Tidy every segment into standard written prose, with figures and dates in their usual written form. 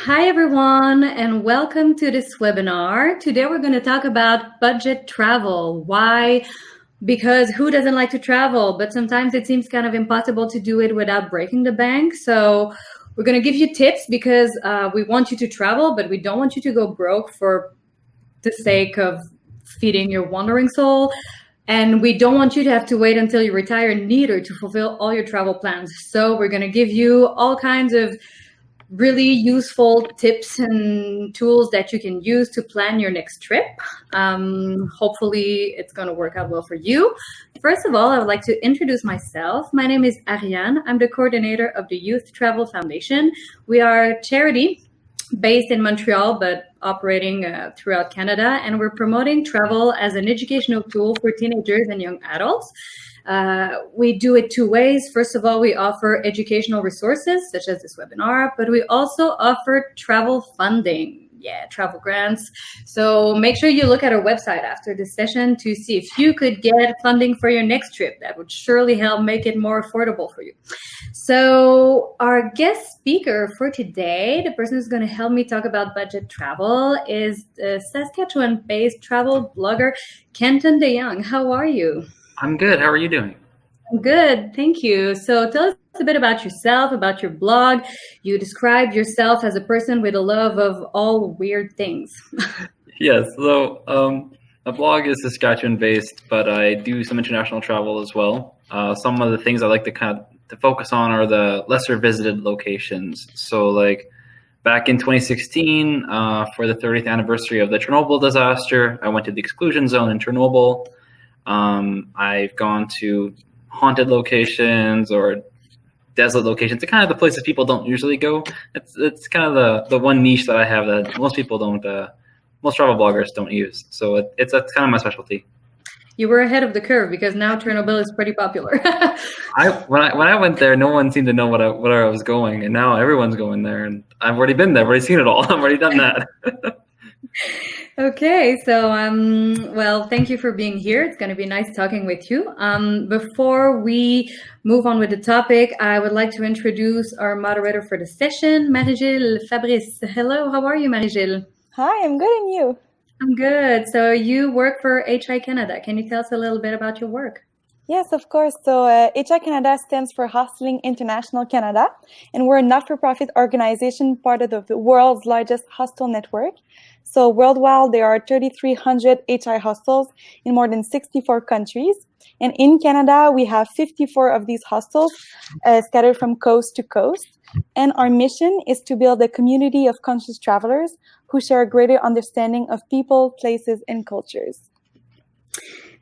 Hi, everyone, and welcome to this webinar. Today, we're going to talk about budget travel. Why? Because who doesn't like to travel? But sometimes it seems kind of impossible to do it without breaking the bank. So we're going to give you tips because we want you to travel, but we don't want you to go broke for the sake of feeding your wandering soul. And we don't want you to have to wait until you retire neither to fulfill all your travel plans. So we're going to give you all kinds of really useful tips and tools that you can use to plan your next trip. Hopefully it's going to work out well for you. First of all, I would like to introduce myself. My name is Arianne. I'm the coordinator of the Youth Travel Foundation. We are a charity based in Montreal, but operating throughout Canada, and we're promoting travel as an educational tool for teenagers and young adults. We do it two ways. First of all, we offer educational resources such as this webinar, but we also offer travel funding. Travel grants. So make sure you look at our website after this session to see if you could get funding for your next trip. That would surely help make it more affordable for you. So our guest speaker for today, the person who's going to help me talk about budget travel, is the Saskatchewan-based travel blogger, Kenton de Jong. How are you? I'm good. How are you doing? I'm good. Thank you. So tell us a bit about yourself, about your blog. You describe yourself as a person with a love of all weird things. Yes. So my blog is Saskatchewan-based, but I do some international travel as well. Some of the things I like to focus on are the lesser visited locations. So like back in 2016, for the 30th anniversary of the Chernobyl disaster, I went to the exclusion zone in Chernobyl. I've gone to haunted locations or desolate locations. They're kind of the places people don't usually go. It's kind of the one niche that I have that most people don't, most travel bloggers don't use. So that's kind of my specialty. You were ahead of the curve because now Chernobyl is pretty popular. When I went there, no one seemed to know where I was going, and now everyone's going there, and I've already been there. I've already seen it all. I've already done that. Okay, so well, thank you for being here. It's going to be nice talking with you. Before we move on with the topic, I would like to introduce our moderator for the session, Marie-Gil Fabris. Hello, how are you, Marie-Gil? Hi, I'm good, and you? I'm good. So you work for HI Canada. Can you tell us a little bit about your work? Yes, of course. So HI Canada stands for Hostling International Canada, and we're a not-for-profit organization, part of the world's largest hostel network. So worldwide, there are 3,300 HI hostels in more than 64 countries. And in Canada, we have 54 of these hostels scattered from coast to coast. And our mission is to build a community of conscious travelers who share a greater understanding of people, places, and cultures.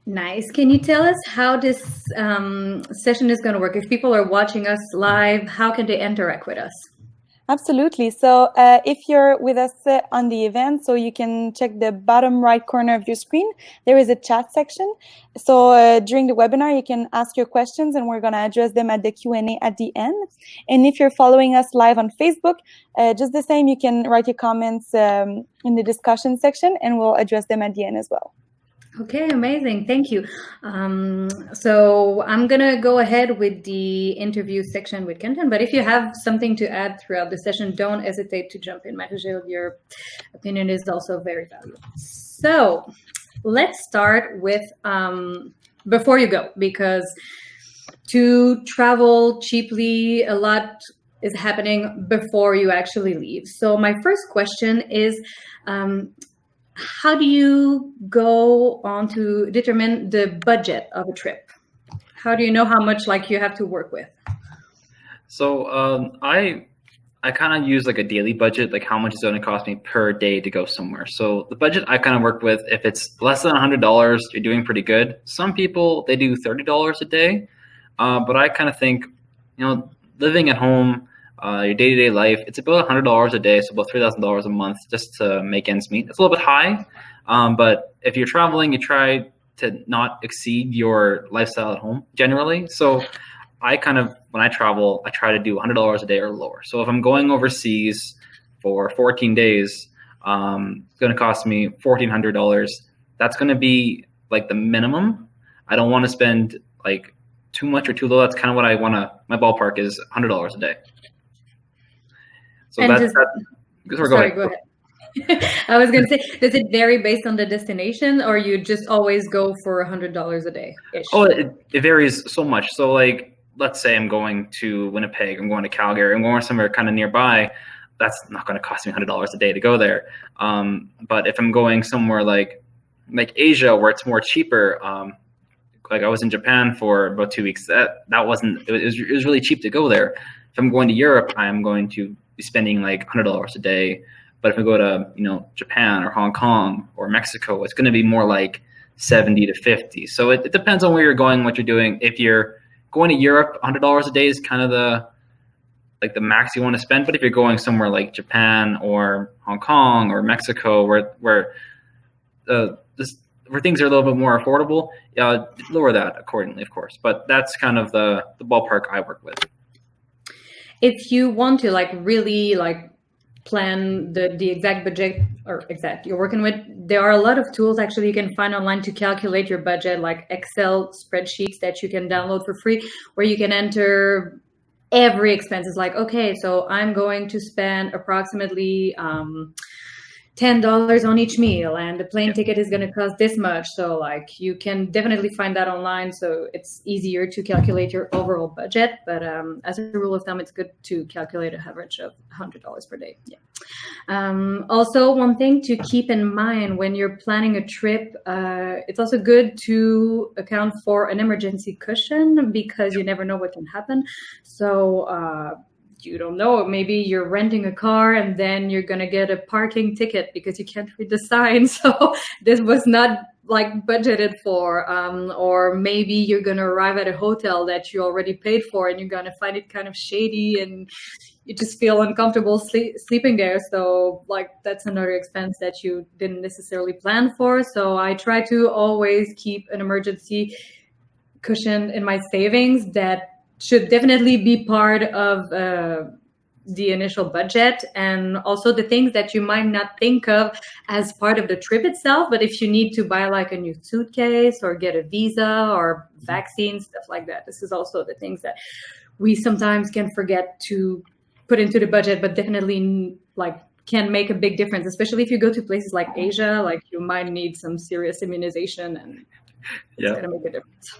Nice. Can you tell us how this session is going to work? If people are watching us live, how can they interact with us? Absolutely. So if you're with us on the event, so you can check the bottom right corner of your screen. There is a chat section. So during the webinar, you can ask your questions and we're going to address them at the Q&A at the end. And if you're following us live on Facebook, just the same, you can write your comments in the discussion section and we'll address them at the end as well. Okay, amazing. Thank you. So I'm going to go ahead with the interview section with Kenton, but if you have something to add throughout the session, don't hesitate to jump in. Marie-Gil, your opinion is also very valuable. So let's start with, before you go, because to travel cheaply, a lot is happening before you actually leave. So my first question is, how do you go on to determine the budget of a trip? How do you know how much you have to work with? So I kind of use like a daily budget, like how much is it going to cost me per day to go somewhere. So the budget I kind of work with, if it's less than $100, you're doing pretty good. Some people, they do $30 a day. But I kind of think, living at home, your day-to-day life, it's about $100 a day, so about $3,000 a month just to make ends meet. It's a little bit high, but if you're traveling, you try to not exceed your lifestyle at home generally. So I when I travel, I try to do $100 a day or lower. So if I'm going overseas for 14 days, it's going to cost me $1,400. That's going to be like the minimum. I don't want to spend like too much or too little. That's kind of what I want to, my ballpark is $100 a day. So Sorry, Sorry, go go ahead. ahead. I was going to say, does it vary based on the destination, or you just always go for $100 a day ish? Oh, it varies so much. So like, let's say I'm going to Winnipeg, I'm going to Calgary, I'm going somewhere kind of nearby. That's not going to cost me $100 a day to go there. But if I'm going somewhere like Asia, where it's more cheaper, like I was in Japan for about 2 weeks. That wasn't. It was really cheap to go there. If I'm going to Europe, I'm going to be spending like $100 a day. But if I go to Japan or Hong Kong or Mexico, it's going to be more like 70 to 50. So it depends on where you're going, what you're doing. If you're going to Europe, $100 a day is kind of the max you want to spend. But if you're going somewhere like Japan or Hong Kong or Mexico, where things are a little bit more affordable, lower that accordingly, of course. But that's kind of the ballpark I work with. If you want to really plan the exact budget you're working with, there are a lot of tools actually you can find online to calculate your budget, like Excel spreadsheets that you can download for free, where you can enter every expense. It's like, okay, so I'm going to spend approximately $10 on each meal, and the plane ticket is going to cost this much. So you can definitely find that online, so it's easier to calculate your overall budget. But as a rule of thumb, it's good to calculate an average of $100 per day. Also, one thing to keep in mind when you're planning a trip, it's also good to account for an emergency cushion, because you never know what can happen. So you don't know, maybe you're renting a car and then you're going to get a parking ticket because you can't read the sign. So this was not budgeted for, or maybe you're going to arrive at a hotel that you already paid for and you're going to find it kind of shady and you just feel uncomfortable sleeping there. So that's another expense that you didn't necessarily plan for. So I try to always keep an emergency cushion in my savings that should definitely be part of the initial budget, and also the things that you might not think of as part of the trip itself. But if you need to buy a new suitcase or get a visa or vaccines, stuff like that, this is also the things that we sometimes can forget to put into the budget, but definitely can make a big difference, especially if you go to places like Asia. You might need some serious immunization, and it's going to make a difference.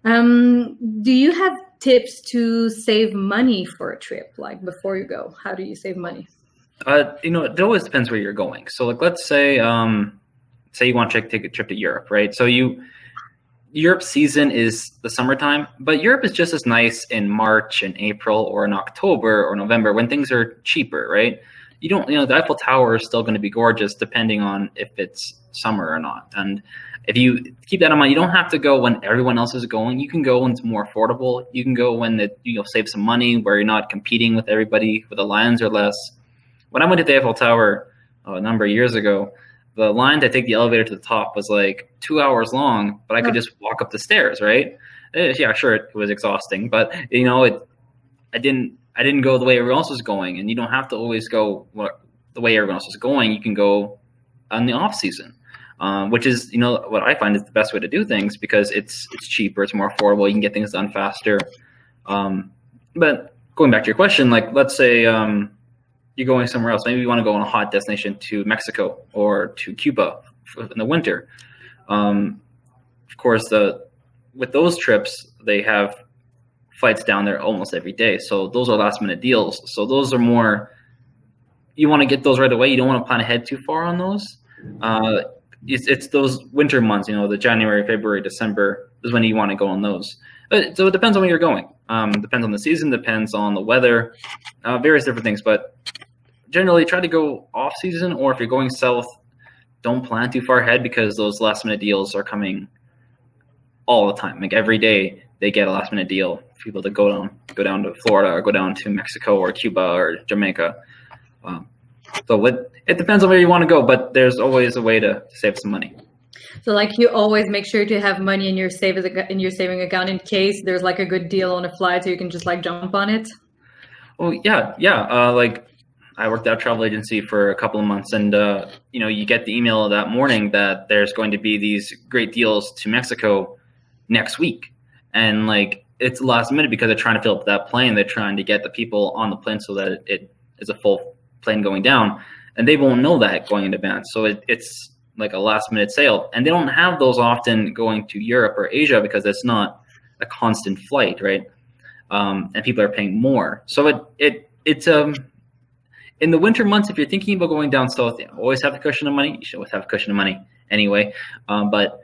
Do you have tips to save money for a trip? Before you go, how do you save money? It always depends where you're going. So let's say you want to take a trip to Europe, right? So Europe season is the summertime, but Europe is just as nice in March and April or in October or November when things are cheaper, right? The Eiffel Tower is still going to be gorgeous depending on if it's summer or not. And if you keep that in mind, you don't have to go when everyone else is going. You can go when it's more affordable. You can go when you'll save some money, where you're not competing with everybody, where the lines are less. When I went to the Eiffel Tower a number of years ago, the line to take the elevator to the top was 2 hours long, but I could just walk up the stairs, right? Yeah, sure, it was exhausting, but I didn't go the way everyone else was going, and you don't have to always go the way everyone else is going. You can go on the off season. Which is, what I find is the best way to do things, because it's cheaper, it's more affordable, you can get things done faster. But going back to your question, let's say you're going somewhere else. Maybe you want to go on a hot destination to Mexico or to Cuba in the winter. Of course, with those trips, they have flights down there almost every day. So those are last minute deals. So those are more, you want to get those right away. You don't want to plan ahead too far on those. It's those winter months, the January, February, December is when you want to go on those. So it depends on where you're going. Depends on the season, depends on the weather, various different things. But generally try to go off season, or if you're going south, don't plan too far ahead, because those last minute deals are coming all the time. Every day they get a last minute deal for people to go down to Florida or go down to Mexico or Cuba or Jamaica. So it depends on where you want to go, but there's always a way to save some money. So you always make sure to have money in your saving account in case there's a good deal on a flight, so you can just jump on it. Oh yeah. I worked at a travel agency for a couple of months, and you get the email that morning that there's going to be these great deals to Mexico next week, and it's last minute because they're trying to fill up that plane. They're trying to get the people on the plane so that it is a full plane going down, and they won't know that going in advance. So it's like a last minute sale, and they don't have those often going to Europe or Asia because it's not a constant flight, right? And people are paying more. So it's in the winter months, if you're thinking about going down south, you always have a cushion of money. You should always have a cushion of money anyway. But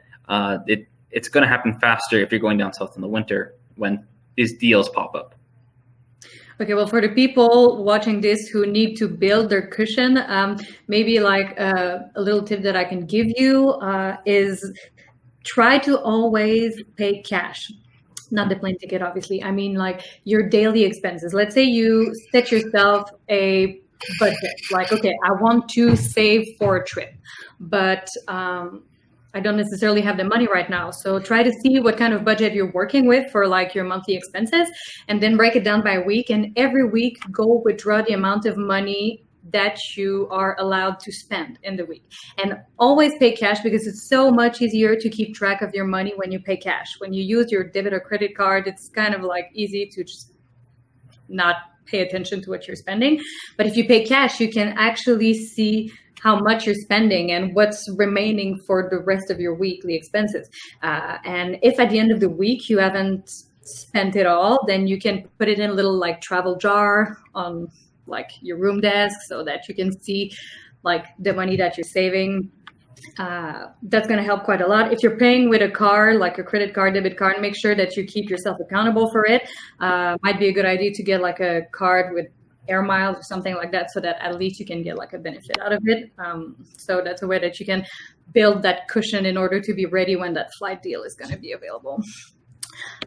it's going to happen faster if you're going down south in the winter when these deals pop up. Okay, well, for the people watching this who need to build their cushion, maybe like a little tip that I can give you is try to always pay cash. Not the plane ticket, obviously. I mean, like your daily expenses. Let's say you set yourself a budget, like, okay, I want to save for a trip, but I don't necessarily have the money right now. So try to see what kind of budget you're working with for like your monthly expenses, and then break it down by week. And every week, go withdraw the amount of money that you are allowed to spend in the week, and always pay cash, because it's so much easier to keep track of your money when you pay cash. When you use your debit or credit card, it's kind of like easy to just not pay attention to what you're spending. But if you pay cash, you can actually see how much you're spending and what's remaining for the rest of your weekly expenses. And if at the end of the week you haven't spent it all, then you can put it in a little like travel jar on like your room desk, so that you can see like the money that you're saving. That's going to help quite a lot. If you're paying with a card, like a credit card, debit card, make sure that you keep yourself accountable for it. Might be a good idea to get like a card with air miles or something like that, so that at least you can get like a benefit out of it. So that's a way that you can build that cushion in order to be ready when that flight deal is going to be available.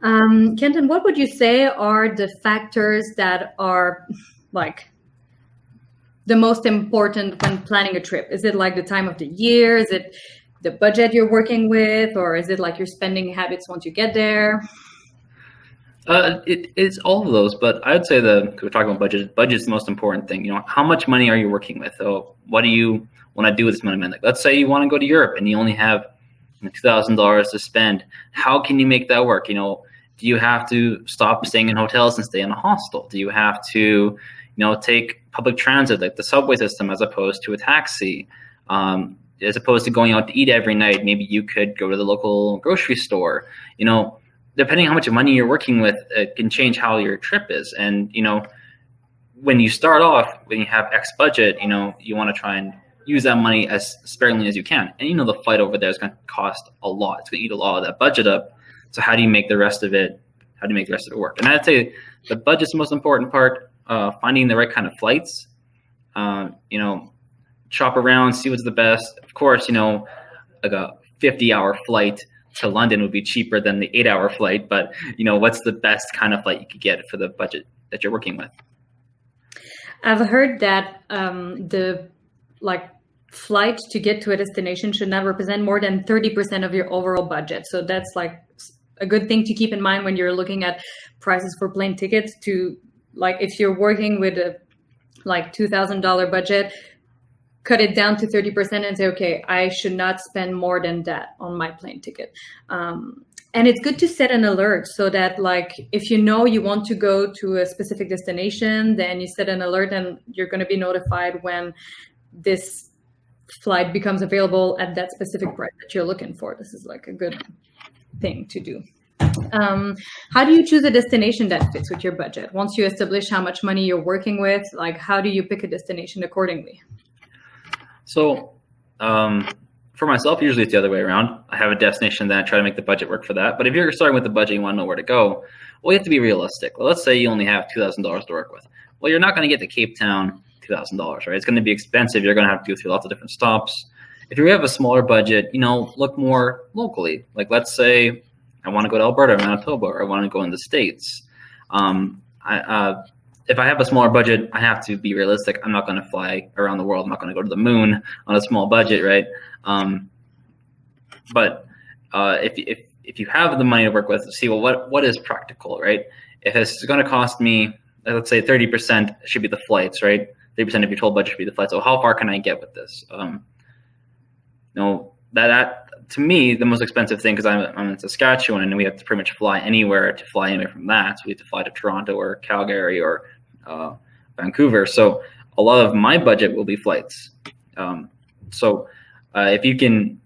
Kenton, what would you say are the factors that are like the most important when planning a trip? Is it like the time of the year? Is it the budget you're working with? Or is it like your spending habits once you get there? It's all of those, but I would say we're talking about budget's the most important thing. You know, how much money are you working with? So what do you want to do with this money? Like, let's say you want to go to Europe and you only have $2,000 to spend. How can you make that work? You know, do you have to stop staying in hotels and stay in a hostel? Do you have to, take public transit, like the subway system, as opposed to a taxi? As opposed to going out to eat every night, maybe you could go to the local grocery store. Depending on how much money you're working with, it can change how your trip is. And, when you start off, when you have X budget, you want to try and use that money as sparingly as you can. And, the flight over there is going to cost a lot. It's going to eat a lot of that budget up. So how do you make the rest of it work? And I'd say the budget's the most important part. Finding the right kind of flights, shop around, see what's the best. Of course, like a 50-hour flight to London would be cheaper than the 8-hour flight, but what's the best kind of flight you could get for the budget that you're working with? I've heard that the flight to get to a destination should not represent more than 30% of your overall budget. So that's like a good thing to keep in mind when you're looking at prices for plane tickets. To like, if you're working with a $2,000 budget, cut it down to 30% and say, okay, I should not spend more than that on my plane ticket. And it's good to set an alert, so that if you want to go to a specific destination, then you set an alert and you're going to be notified when this flight becomes available at that specific price that you're looking for. This is like a good thing to do. How do you choose a destination that fits with your budget? Once you establish how much money you're working with, how do you pick a destination accordingly? So for myself, usually it's the other way around. I have a destination, then I try to make the budget work for that. But if you're starting with the budget, you want to know where to go, well, you have to be realistic. Well, let's say you only have $2,000 to work with. Well, you're not going to get to Cape Town $2,000, right? It's going to be expensive. You're going to have to go through lots of different stops. If you have a smaller budget, look more locally. Like, let's say I want to go to Alberta or Manitoba, or I want to go in the States. If I have a smaller budget, I have to be realistic. I'm not going to fly around the world. I'm not going to go to the moon on a small budget, right? But if you have the money to work with, see, well, what is practical, right? If it's going to cost me, let's say 30% should be the flights, right? 30% of your total budget should be the flights. So how far can I get with this? That to me, the most expensive thing, because I'm in Saskatchewan, and we have to pretty much fly anywhere from that. So we have to fly to Toronto or Calgary or Vancouver. So a lot of my budget will be flights. If you can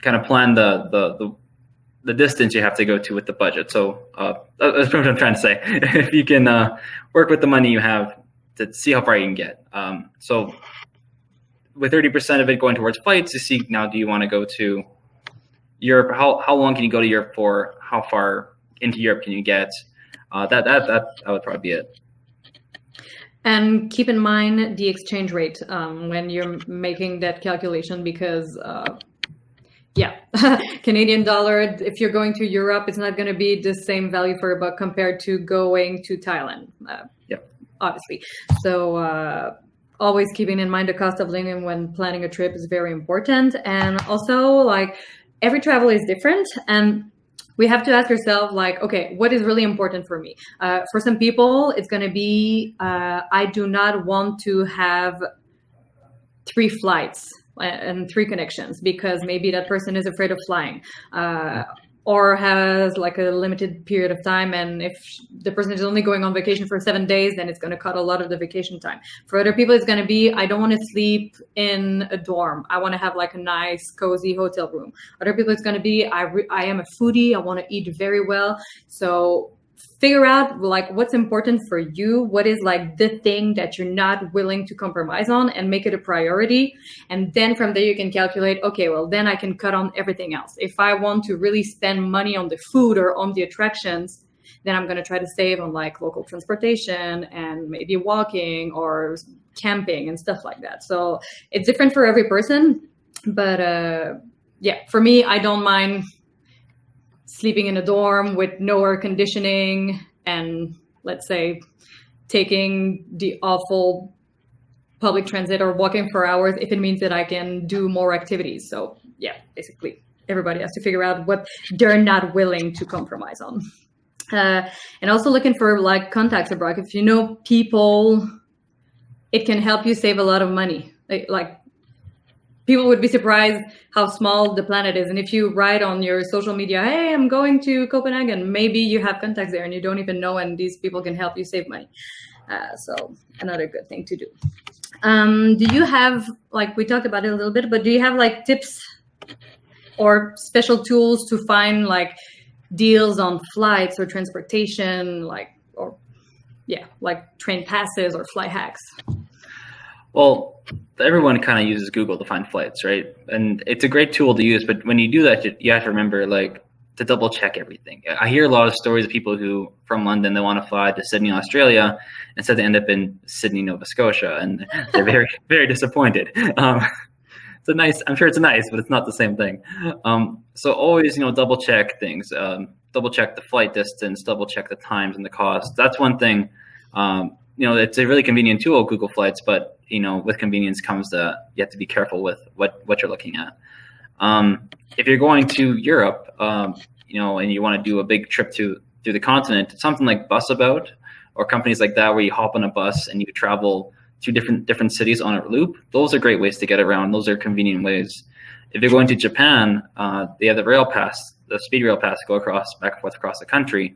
kind of plan the distance you have to go to with the budget. So that's what I'm trying to say. If you can work with the money you have to see how far you can get. So with 30% of it going towards flights, you see now, do you want to go to Europe? How long can you go to Europe for? How far into Europe can you get? That would probably be it. And keep in mind the exchange rate when you're making that calculation, because Canadian dollar, if you're going to Europe, it's not going to be the same value for a buck compared to going to Thailand. Obviously. So always keeping in mind the cost of living when planning a trip is very important. And also, like, every travel is different, and we have to ask ourselves, like, okay, what is really important for me? For some people, it's going to be, I do not want to have 3 flights and 3 connections, because maybe that person is afraid of flying, or has like a limited period of time. And if the person is only going on vacation for 7 days, then it's going to cut a lot of the vacation time. For other people, it's going to be, I don't want to sleep in a dorm. I want to have like a nice, cozy hotel room. Other people, it's going to be, I am a foodie. I want to eat very well. So figure out like what's important for you, what is like the thing that you're not willing to compromise on, and make it a priority. And then from there you can calculate, okay, well then I can cut on everything else. If I want to really spend money on the food or on the attractions, then I'm going to try to save on like local transportation and maybe walking or camping and stuff like that. So it's different for every person, but for me, I don't mind sleeping in a dorm with no air conditioning and, let's say, taking the awful public transit or walking for hours if it means that I can do more activities. So basically everybody has to figure out what they're not willing to compromise on. And also looking for like contacts abroad. If you know people, it can help you save a lot of money. Like people would be surprised how small the planet is. And if you write on your social media, hey, I'm going to Copenhagen, maybe you have contacts there and you don't even know, and these people can help you save money. So another good thing to do. Do you have, like we talked about it a little bit, but do you have like tips or special tools to find like deals on flights or transportation, like train passes or flight hacks? Well, everyone kind of uses Google to find flights, right? And it's a great tool to use, but when you do that, you have to remember like to double check everything. I hear a lot of stories of people who from London, they want to fly to Sydney, Australia, instead they end up in Sydney, Nova Scotia, and they're very, very disappointed. I'm sure it's nice, but it's not the same thing. So always, double check things, double check the flight distance, double check the times and the cost. That's one thing. It's a really convenient tool, Google Flights, but with convenience comes you have to be careful with what you're looking at. If you're going to Europe, and you want to do a big trip through the continent, something like Busabout or companies like that, where you hop on a bus and you travel through different cities on a loop, those are great ways to get around. Those are convenient ways. If you're going to Japan, they have the rail pass, the speed rail pass, go back and forth across the country.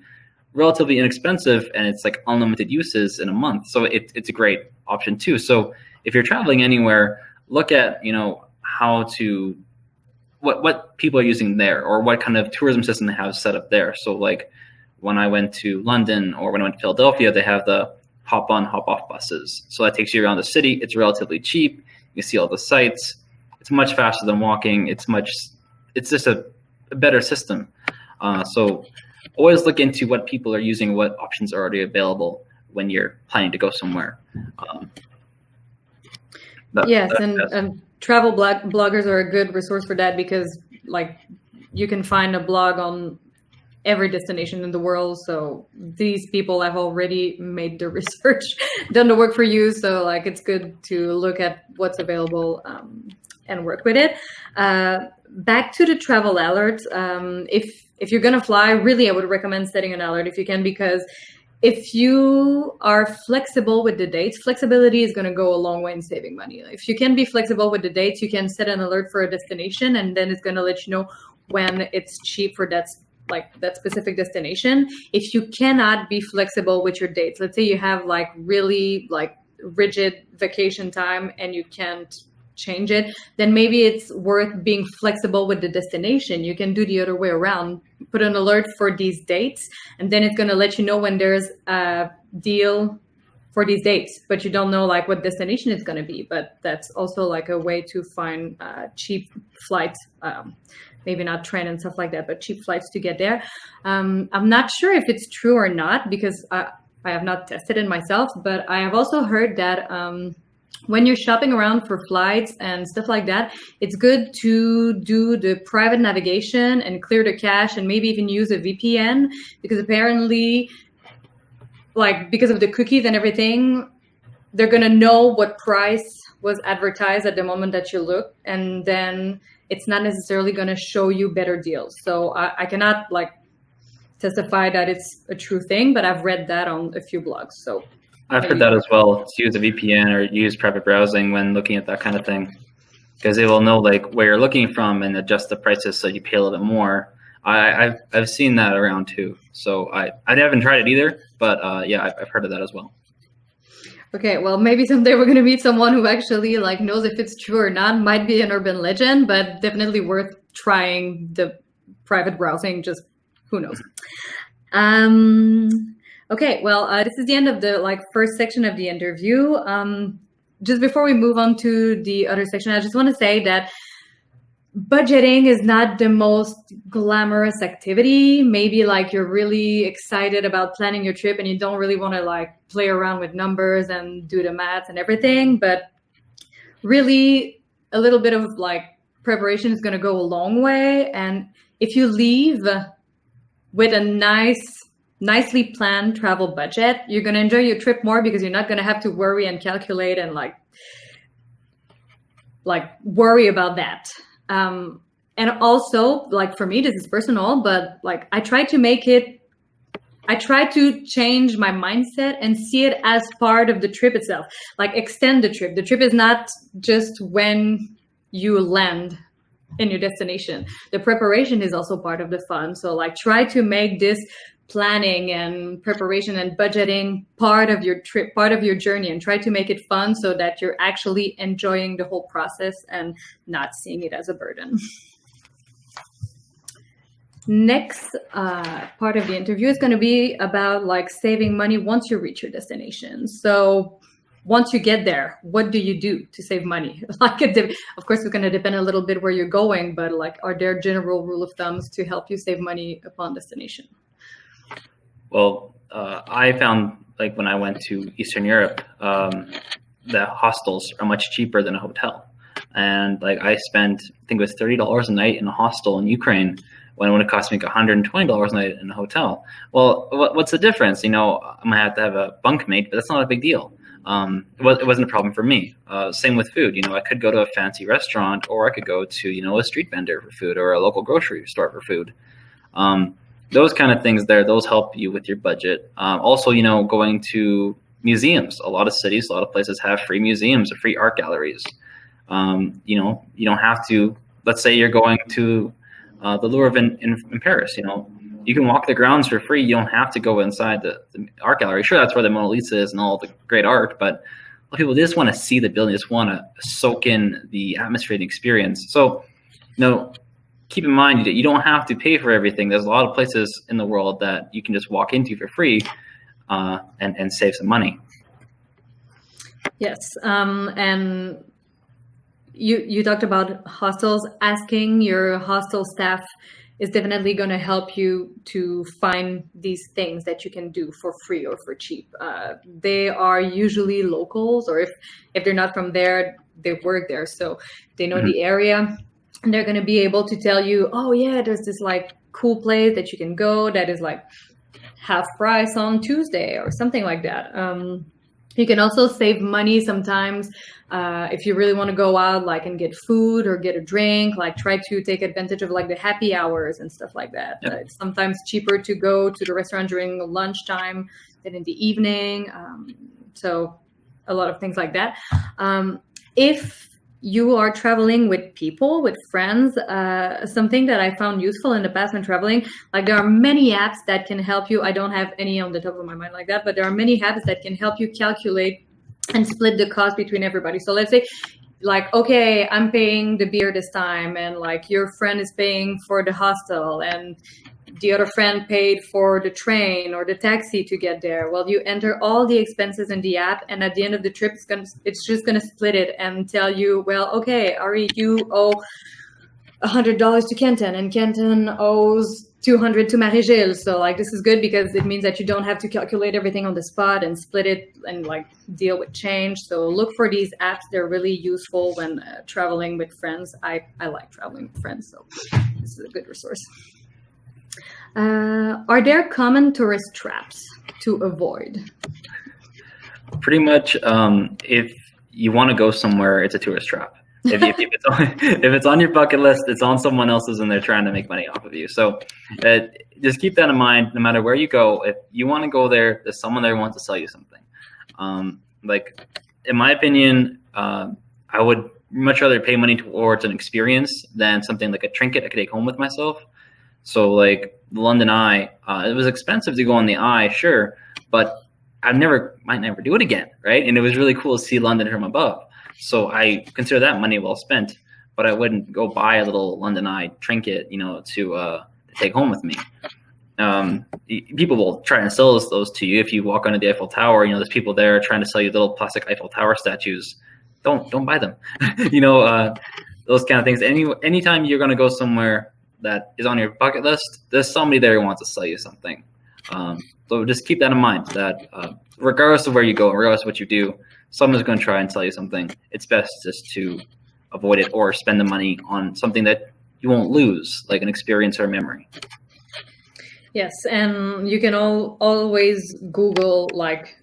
Relatively inexpensive, and it's like unlimited uses in a month. So it's a great option too. So if you're traveling anywhere, look at, what people are using there, or what kind of tourism system they have set up there. So like when I went to London or when I went to Philadelphia, they have the hop on, hop off buses. So that takes you around the city. It's relatively cheap. You see all the sights. It's much faster than walking. It's just a better system. So always look into what people are using, what options are already available when you're planning to go somewhere. And travel bloggers are a good resource for that, because like you can find a blog on every destination in the world. So these people have already made the research, done the work for you. So like it's good to look at what's available and work with it. Back to the travel alerts. If you're going to fly, really, I would recommend setting an alert if you can, because if you are flexible with the dates, flexibility is going to go a long way in saving money. If you can be flexible with the dates, you can set an alert for a destination, and then it's going to let you know when it's cheap for that like that specific destination. If you cannot be flexible with your dates, let's say you have like really like rigid vacation time and you can't change it, then maybe it's worth being flexible with the destination. You can do the other way around, put an alert for these dates, and then it's going to let you know when there's a deal for these dates, but you don't know like what destination it's going to be. But that's also like a way to find cheap flights, maybe not train and stuff like that, but cheap flights to get there. I'm not sure if it's true or not, because I have not tested it myself, but I have also heard that when you're shopping around for flights and stuff like that, it's good to do the private navigation and clear the cache and maybe even use a VPN, because apparently, like, because of the cookies and everything, they're going to know what price was advertised at the moment that you look, and then it's not necessarily going to show you better deals. So I cannot like testify that it's a true thing, but I've read that on a few blogs. So I've heard that as well, to use a VPN or use private browsing when looking at that kind of thing, because it will know like where you're looking from and adjust the prices so you pay a little bit more. I've seen that around too. So I haven't tried it either, but yeah, I've heard of that as well. Okay, well, maybe someday we're going to meet someone who actually like knows if it's true or not. Might be an urban legend, but definitely worth trying the private browsing. Just who knows. Okay, well, this is the end of the like first section of the interview. Just before we move on to the other section, I just want to say that budgeting is not the most glamorous activity. Maybe like you're really excited about planning your trip and you don't really want to like play around with numbers and do the maths and everything, but really a little bit of like preparation is going to go a long way. And if you leave with a nicely planned travel budget, you're going to enjoy your trip more, because you're not going to have to worry and calculate and like worry about that. And also, like for me, this is personal, but like I try to change my mindset and see it as part of the trip itself, like extend the trip. The trip is not just when you land in your destination. The preparation is also part of the fun. So like try to make this planning and preparation and budgeting part of your trip, part of your journey, and try to make it fun so that you're actually enjoying the whole process and not seeing it as a burden. Next part of the interview is going to be about like saving money once you reach your destination. So once you get there, what do you do to save money? Like, of course, it's going to depend a little bit where you're going, but like, are there general rule of thumbs to help you save money upon destination? Well, I found like when I went to Eastern Europe, the hostels are much cheaper than a hotel. And like I spent, I think it was $30 a night in a hostel in Ukraine, when it would have cost me like $120 a night in a hotel. Well, what's the difference? You know, I'm going to have a bunkmate, but that's not a big deal. It wasn't a problem for me. Same with food. You know, I could go to a fancy restaurant, or I could go to, you know, a street vendor for food, or a local grocery store for food. Those kind of things there, those help you with your budget. Also, you know, going to museums. A lot of cities, a lot of places have free museums or free art galleries. You know, you don't have to, let's say you're going to the Louvre in Paris, you know, you can walk the grounds for free. You don't have to go inside the art gallery. Sure, that's where the Mona Lisa is and all the great art, but a lot of people just want to see the building, just want to soak in the atmosphere and experience. So, you know, keep in mind that you don't have to pay for everything. There's a lot of places in the world that you can just walk into for free and save some money. Yes, and you talked about hostels. Asking your hostel staff is definitely going to help you to find these things that you can do for free or for cheap. They are usually locals, or if they're not from there, they work there, so they know the area, and they're going to be able to tell you, oh yeah, there's this like cool place that you can go that is like half price on Tuesday or something like that. You can also save money sometimes if you really want to go out, like, and get food or get a drink. Like, try to take advantage of like the happy hours and stuff like that. Yep. It's sometimes cheaper to go to the restaurant during lunchtime than in the evening. So a lot of things like that. If you are traveling with people, with friends, something that I found useful in the past when traveling, like there are many apps that can help you. I don't have any on the top of my mind like that, but there are many apps that can help you calculate and split the cost between everybody. So let's say, like, okay, I'm paying the beer this time, and like your friend is paying for the hostel, and the other friend paid for the train or the taxi to get there. Well, you enter all the expenses in the app, and at the end of the trip, it's just gonna split it and tell you, well, okay, Ari, you owe $100 to Kenton, and Kenton owes 200 to Marie-Gil. So like this is good because it means that you don't have to calculate everything on the spot and split it and like deal with change. So look for these apps. They're really useful when traveling with friends. I like traveling with friends, so this is a good resource. Are there common tourist traps to avoid? Pretty much, if you want to go somewhere, it's a tourist trap. If it's on your bucket list, it's on someone else's, and they're trying to make money off of you. So just keep that in mind. No matter where you go, if you want to go there, there's someone there who wants to sell you something. Like in my opinion, I would much rather pay money towards an experience than something like a trinket I could take home with myself. So like the London Eye, it was expensive to go on the Eye, sure, but might never do it again, right? And it was really cool to see London from above. So I consider that money well spent, but I wouldn't go buy a little London Eye trinket, to take home with me. People will try and sell those to you. If you walk under the Eiffel Tower, there's people there trying to sell you little plastic Eiffel Tower statues. Don't buy them. Those kind of things. Anytime you're going to go somewhere that is on your bucket list, there's somebody there who wants to sell you something. So just keep that in mind, that regardless of where you go, regardless of what you do, someone's going to try and sell you something. It's best just to avoid it or spend the money on something that you won't lose, like an experience or a memory. Yes, and you can always Google like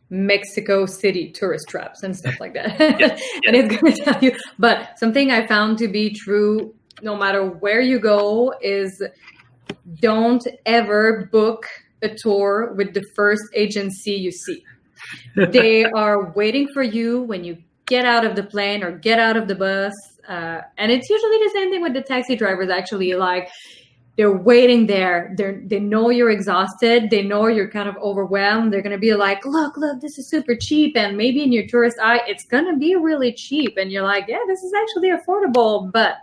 Mexico City tourist traps and stuff like that. Yes. And it's going to tell you. But something I found to be true, no matter where you go, is don't ever book a tour with the first agency you see. They are waiting for you when you get out of the plane or get out of the bus. And it's usually the same thing with the taxi drivers, actually. Like, they're waiting there. They know you're exhausted. They know you're kind of overwhelmed. They're going to be like, look, this is super cheap. And maybe in your tourist eye, it's going to be really cheap. And you're like, yeah, this is actually affordable. But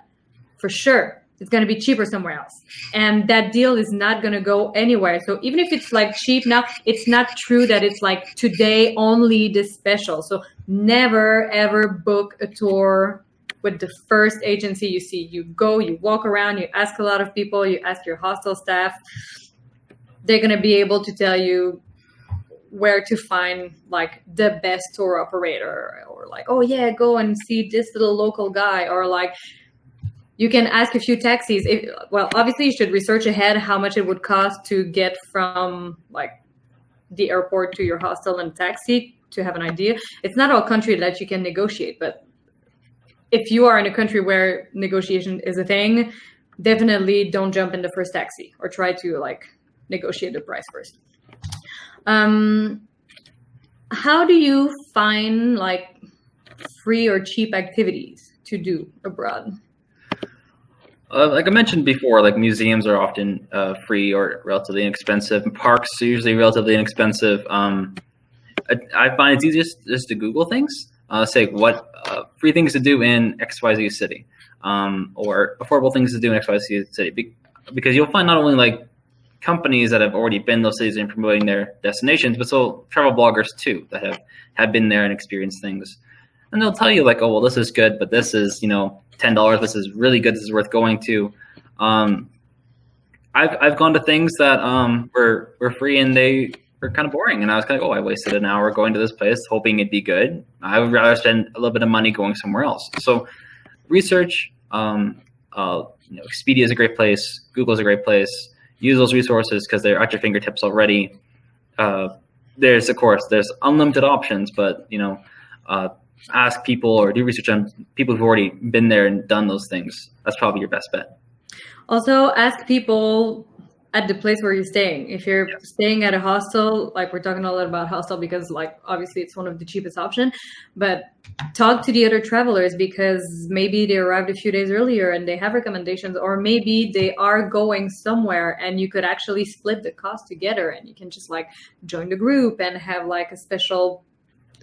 for sure, it's going to be cheaper somewhere else. And that deal is not going to go anywhere. So even if it's like cheap now, it's not true that it's like today only this special. So never, ever book a tour with the first agency you see. You go, you walk around, you ask a lot of people, you ask your hostel staff. They're going to be able to tell you where to find like the best tour operator, or like, oh yeah, go and see this little local guy, or like, you can ask a few taxis. Well, obviously you should research ahead how much it would cost to get from like the airport to your hostel and taxi to have an idea. It's not all country that you can negotiate, but if you are in a country where negotiation is a thing, definitely don't jump in the first taxi or try to like negotiate the price first. How do you find like free or cheap activities to do abroad? Like I mentioned before, like museums are often free or relatively inexpensive. Parks are usually relatively inexpensive. I find it's easiest just to Google things. Say what free things to do in XYZ city, or affordable things to do in XYZ city, because you'll find not only like companies that have already been those cities and promoting their destinations, but so travel bloggers too that have been there and experienced things, and they'll tell you like, oh well, this is good, but this is $10. This is really good. This is worth going to. I've gone to things that were free and they were kind of boring, and I was kind of, I wasted an hour going to this place hoping it'd be good. I would rather spend a little bit of money going somewhere else. So research, Expedia is a great place. Google is a great place. Use those resources because they're at your fingertips already. There's unlimited options, but ask people or do research on people who've already been there and done those things. That's probably your best bet. Also, ask people at the place where you're staying. If you're staying at a hostel, like we're talking a lot about hostel because like obviously it's one of the cheapest option, but talk to the other travelers because maybe they arrived a few days earlier and they have recommendations, or maybe they are going somewhere and you could actually split the cost together and you can just like join the group and have like a special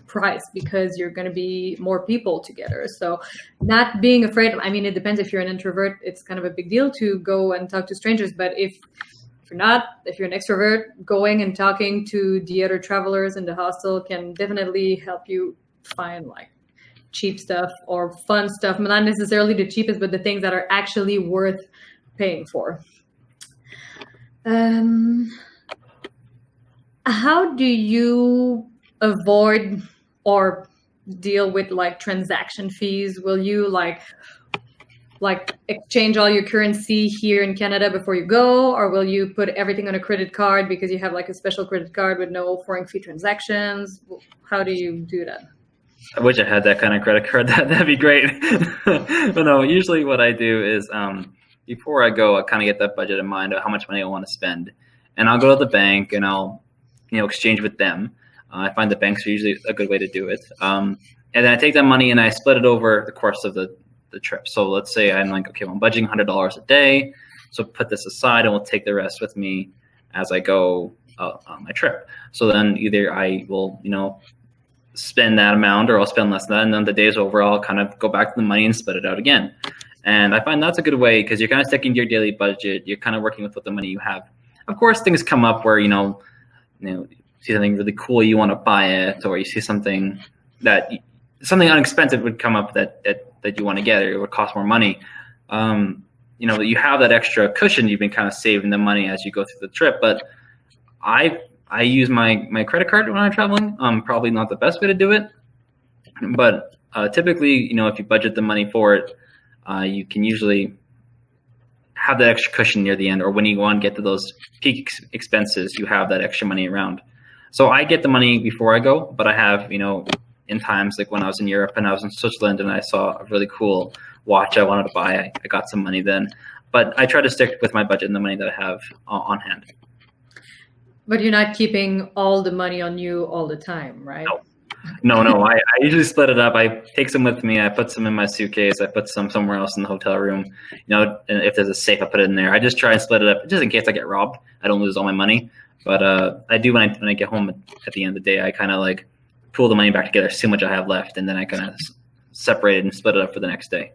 price because you're going to be more people together. So not being afraid. I mean, it depends. If you're an introvert, it's kind of a big deal to go and talk to strangers, but if you're not, if you're an extrovert, going and talking to the other travelers in the hostel can definitely help you find like cheap stuff or fun stuff, not necessarily the cheapest, but the things that are actually worth paying for. How do you avoid or deal with like transaction fees? Will you like exchange all your currency here in Canada before you go, or will you put everything on a credit card because you have like a special credit card with no foreign fee transactions? How do you do that? I wish I had that kind of credit card. That'd be great. But no, usually what I do is before I go, I kind of get that budget in mind of how much money I want to spend, and I'll go to the bank and I'll exchange with them. I find the banks are usually a good way to do it. And then I take that money and I split it over the course of the trip. So let's say I'm like, okay, well, I'm budgeting $100 a day. So put this aside and we'll take the rest with me as I go on my trip. So then either I will, spend that amount or I'll spend less than that. And then the day's over, I'll kind of go back to the money and split it out again. And I find that's a good way because you're kind of sticking to your daily budget. You're kind of working with what the money you have. Of course, things come up where, see something really cool, you want to buy it, or you see something unexpensive would come up that you want to get, or it would cost more money. You have that extra cushion. You've been kind of saving the money as you go through the trip. But I use my credit card when I'm traveling. Probably not the best way to do it, but typically, if you budget the money for it, you can usually have that extra cushion near the end, or when you want to get to those peak expenses, you have that extra money around. So I get the money before I go, but I have, in times like when I was in Europe and I was in Switzerland and I saw a really cool watch I wanted to buy, I got some money then. But I try to stick with my budget and the money that I have on hand. But you're not keeping all the money on you all the time, right? No. I usually split it up. I take some with me. I put some in my suitcase. I put some somewhere else in the hotel room. And if there's a safe, I put it in there. I just try and split it up just in case I get robbed. I don't lose all my money. But I do when I get home at the end of the day, I kind of like pull the money back together, see how much I have left, and then I kind of separate it and split it up for the next day.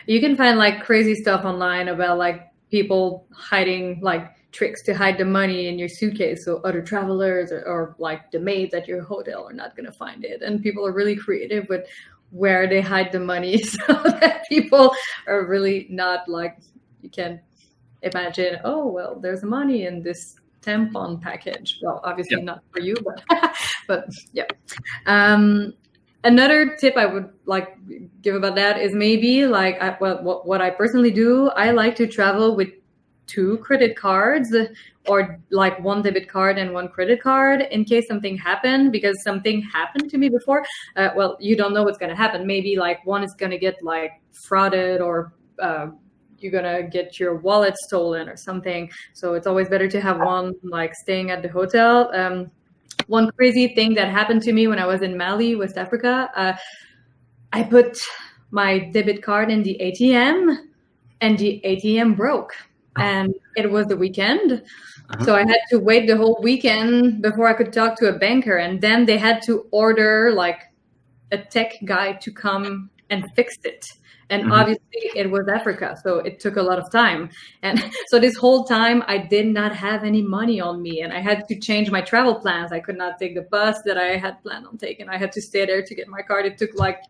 You can find like crazy stuff online about like people hiding like tricks to hide the money in your suitcase, so other travelers or like the maids at your hotel are not going to find it. And people are really creative with where they hide the money so that people are really not like, you can imagine, oh, well, there's money in this tampon package. Well, obviously not for you, but yeah. Another tip I would like give about that is maybe like, what I personally do, I like to travel with 2 credit cards, or like 1 debit card and 1 credit card in case something happened, because something happened to me before. Well, you don't know what's going to happen. Maybe like one is going to get like frauded, or you're going to get your wallet stolen or something. So it's always better to have one like staying at the hotel. One crazy thing that happened to me when I was in Mali, West Africa, I put my debit card in the ATM and the ATM broke. And it was the weekend. So I had to wait the whole weekend before I could talk to a banker. And then they had to order like a tech guy to come and fix it. And obviously it was Africa, so it took a lot of time. And so this whole time I did not have any money on me, and I had to change my travel plans. I could not take the bus that I had planned on taking. I had to stay there to get my card. It took like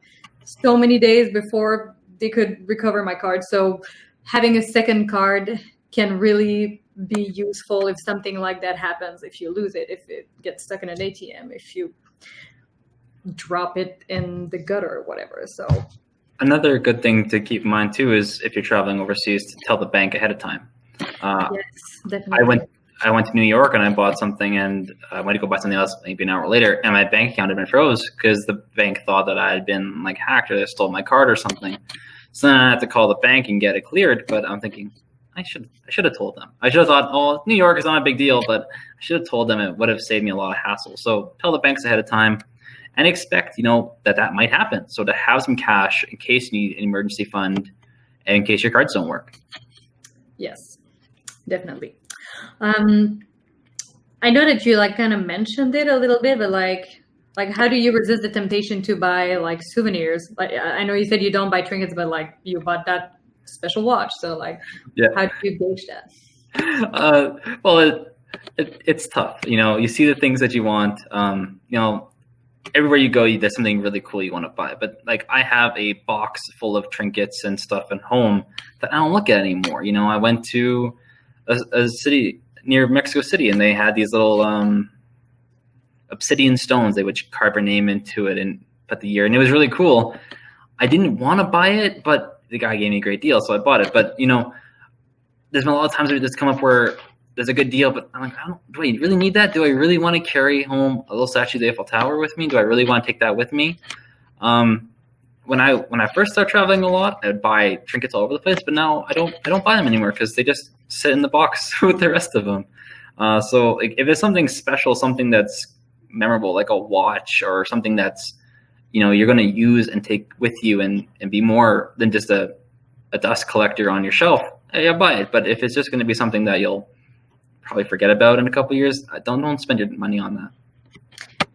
so many days before they could recover my card. So having a second card can really be useful if something like that happens, if you lose it, if it gets stuck in an ATM, if you drop it in the gutter or whatever. So another good thing to keep in mind too is if you're traveling overseas, to tell the bank ahead of time. Yes, definitely. I went to New York and I bought something, and I went to go buy something else maybe an hour later, and my bank account had been froze because the bank thought that I had been like hacked or they stole my card or something. So then I had to call the bank and get it cleared. But I'm thinking, I should have told them. I should have thought, oh, New York is not a big deal, but I should have told them. It would have saved me a lot of hassle. So tell the banks ahead of time and expect, that might happen. So to have some cash in case you need an emergency fund and in case your cards don't work. Yes, definitely. I know that you kind of mentioned it a little bit, but how do you resist the temptation to buy souvenirs? I know you said you don't buy trinkets, but you bought that special watch. So how do you gauge that? Well, it's tough. You see the things that you want. Everywhere you go, there's something really cool you want to buy. But I have a box full of trinkets and stuff at home that I don't look at anymore. I went to a city near Mexico City, and they had these little obsidian stones. They would carve your name into it and put the year, and it was really cool. I didn't want to buy it, but the guy gave me a great deal, so I bought it. But there's been a lot of times where it's come up where there's a good deal, but I'm like, do I really need that? Do I really want to carry home a little statue of the Eiffel Tower with me? Do I really want to take that with me? When I first started traveling a lot, I would buy trinkets all over the place, but now I don't buy them anymore because they just sit in the box with the rest of them. So if it's something special, something that's memorable, like a watch or something that's you're going to use and take with you and be more than just a dust collector on your shelf, yeah, buy it. But if it's just going to be something that you'll probably forget about in a couple of years, don't spend your money on that.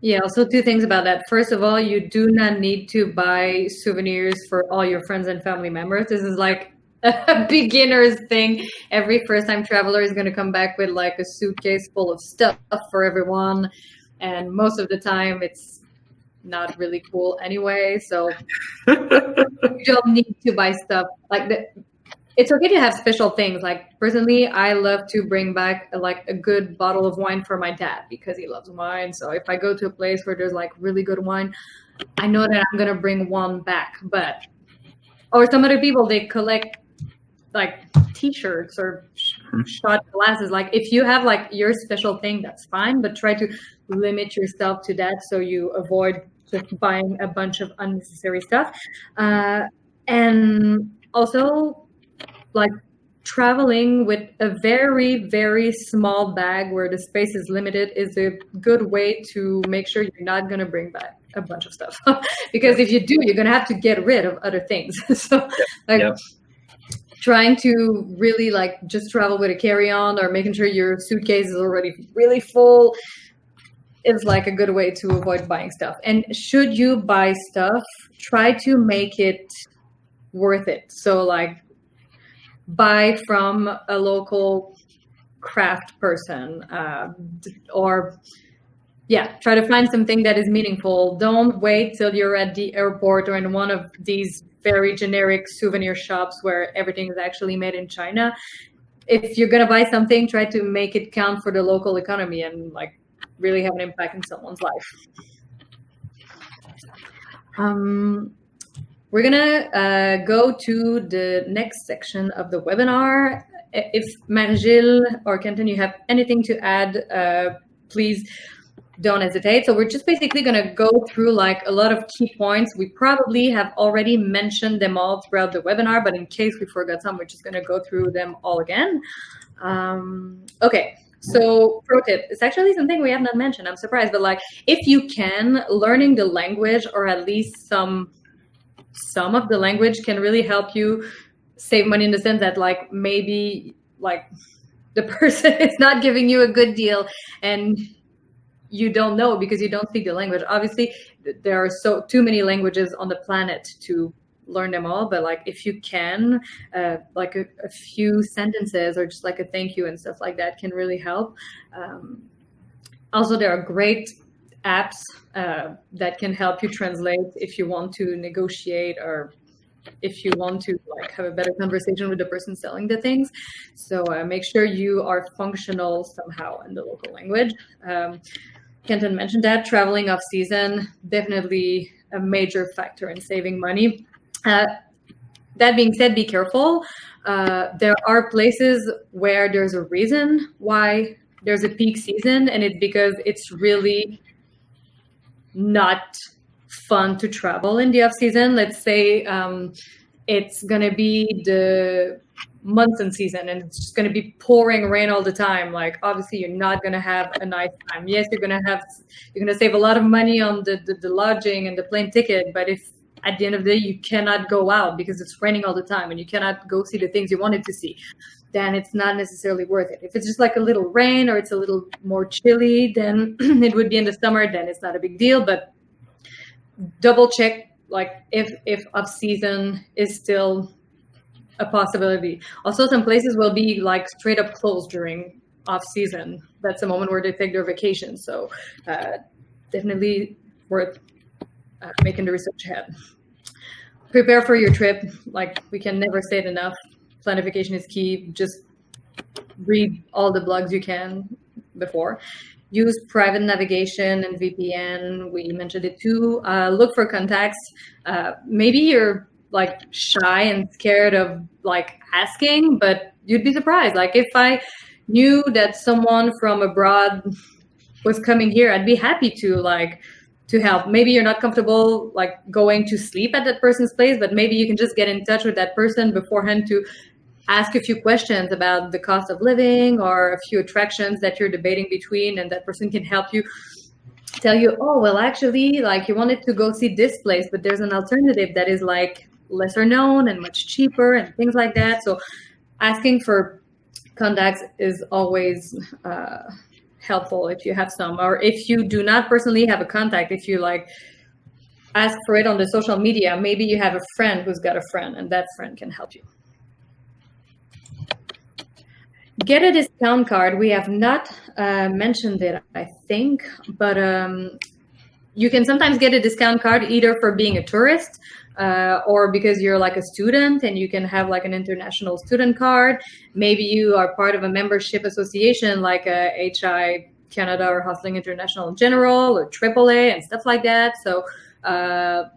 Yeah, also two things about that. First of all, you do not need to buy souvenirs for all your friends and family members. This is a beginner's thing. Every first-time traveler is going to come back with a suitcase full of stuff for everyone. And most of the time, it's not really cool anyway. So you don't need to buy stuff like that. It's okay to have special things. Personally, I love to bring back a good bottle of wine for my dad because he loves wine. So if I go to a place where there's really good wine, I know that I'm gonna bring one back. Or some other people, they collect T-shirts or shot glasses. If you have your special thing, that's fine, but try to limit yourself to that so you avoid just buying a bunch of unnecessary stuff. And also, traveling with a very, very small bag where the space is limited is a good way to make sure you're not going to bring back a bunch of stuff. Because if you do, you're going to have to get rid of other things. So trying to really just travel with a carry-on or making sure your suitcase is already really full is a good way to avoid buying stuff. And should you buy stuff, try to make it worth it. So buy from a local craft person or try to find something that is meaningful. Don't wait till you're at the airport or in one of these very generic souvenir shops where everything is actually made in China. If you're going to buy something, try to make it count for the local economy and really have an impact in someone's life. We're going to go to the next section of the webinar. If Marie-Gil or Kenton, you have anything to add, please don't hesitate. So we're just basically going to go through a lot of key points. We probably have already mentioned them all throughout the webinar, but in case we forgot some, we're just going to go through them all again. Okay. So pro tip, it's actually something we have not mentioned. I'm surprised, but if you can, learning the language or at least some of the language can really help you save money in the sense that maybe the person is not giving you a good deal and you don't know because you don't speak the language. Obviously, there are too many languages on the planet to learn them all, but if you can, a few sentences or just a thank you and stuff like that can really help. Also, there are great apps that can help you translate if you want to negotiate or if you want to have a better conversation with the person selling the things. So make sure you are functional somehow in the local language. Kenton mentioned that traveling off season, definitely a major factor in saving money. That being said, be careful. There are places where there's a reason why there's a peak season, and it's because it's really not fun to travel in the off season. Let's say it's going to be the monsoon season and it's just going to be pouring rain all the time. Like, obviously you're not going to have a nice time. Yes, you're going to save a lot of money on the lodging and the plane ticket, but if at the end of the day you cannot go out because it's raining all the time and you cannot go see the things you wanted to see, then it's not necessarily worth it. If it's just like a little rain or it's a little more chilly, then it would be in the summer, then it's not a big deal. But double check like if off season is still a possibility. Also, some places will be like straight up closed during off season. That's the moment where they take their vacation. So definitely worth making the research ahead. Prepare for your trip. Like, we can never say it enough. Planification is key. Just read all the blogs you can before. Use private navigation and VPN. We mentioned it too. Look for contacts. Maybe you're like shy and scared of like asking, but you'd be surprised. Like, if I knew that someone from abroad was coming here, I'd be happy to help. Maybe you're not comfortable like going to sleep at that person's place, but maybe you can just get in touch with that person beforehand to ask a few questions about the cost of living or a few attractions that you're debating between, and that person can help you, tell you, oh, well, actually, like, you wanted to go see this place, but there's an alternative that is like lesser known and much cheaper and things like that. So asking for contacts is always helpful if you have some, or if you do not personally have a contact, if you like ask for it on the social media, maybe you have a friend who's got a friend and that friend can help you. Get a discount card. We have not mentioned it, I think, but you can sometimes get a discount card either for being a tourist or because you're like a student and you can have like an international student card. Maybe you are part of a membership association like HI Canada or Hustling International in general or AAA and stuff like that. So